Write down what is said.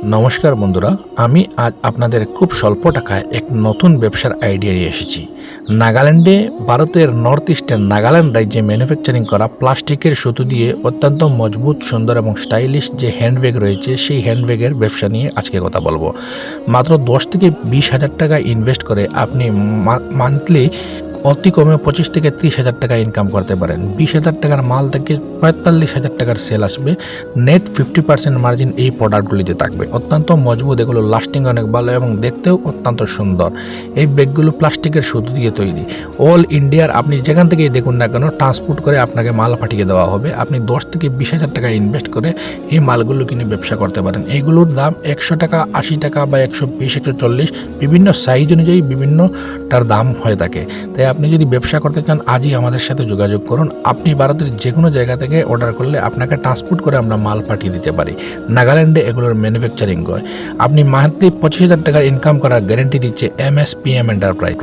নমস্কার বন্ধুরা, আমি আজ আপনাদের খুব স্বল্প টাকায় এক নতুন ব্যবসার আইডিয়া নিয়ে এসেছি। নাগাল্যান্ডে, ভারতের নর্থ ইস্টের নাগাল্যান্ড রাজ্যে ম্যানুফ্যাকচারিং করা প্লাস্টিকের সুতো দিয়ে অত্যন্ত মজবুত, সুন্দর এবং স্টাইলিশ যে হ্যান্ডব্যাগ রয়েছে, সেই হ্যান্ডব্যাগের ব্যবসা নিয়ে আজকে কথা বলবো। মাত্র 10 থেকে 20 হাজার টাকা ইনভেস্ট করে আপনি মান্থলি অতি কমে 25 থেকে 30 হাজার টাকা ইনকাম করতে পারেন। 20 হাজার টাকার মাল থেকে 45 হাজার টাকার সেল আসবে। নেট 50% মার্জিন এই প্রোডাক্টগুলিতে থাকবে। অত্যন্ত মজবুত, এগুলো লাস্টিং অনেক ভালো এবং দেখতেও অত্যন্ত সুন্দর। এই ব্যাগগুলো প্লাস্টিকের সুতো দিয়ে তৈরি। অল ইন্ডিয়ার আপনি যেখান থেকেই দেখুন না কেন, ট্রান্সপোর্ট করে আপনাকে মাল পাঠিয়ে দেওয়া হবে। আপনি 10 থেকে 20 হাজার টাকা ইনভেস্ট করে এই মালগুলো কিনে ব্যবসা করতে পারেন। এইগুলোর দাম 100 টাকা, 80 টাকা বা 120, 140, বিভিন্ন সাইজ অনুযায়ী বিভিন্নটার দাম হয়ে থাকে। তাই আপনি যদি ব্যবসা করতে চান, আজই আমাদের সাথে যোগাযোগ করুন। আপনি ভারতের যে কোনো জায়গা থেকে অর্ডার করলে আপনাকে ট্রান্সপোর্ট করে আমরা মাল পাঠিয়ে দিতে পারি। নাগাল্যান্ডে এগুলোর ম্যানুফ্যাকচারিং হয়। আপনি মান্থলি 25 হাজার টাকার ইনকাম করার গ্যারেন্টি দিচ্ছে MSPM এন্টারপ্রাইজ।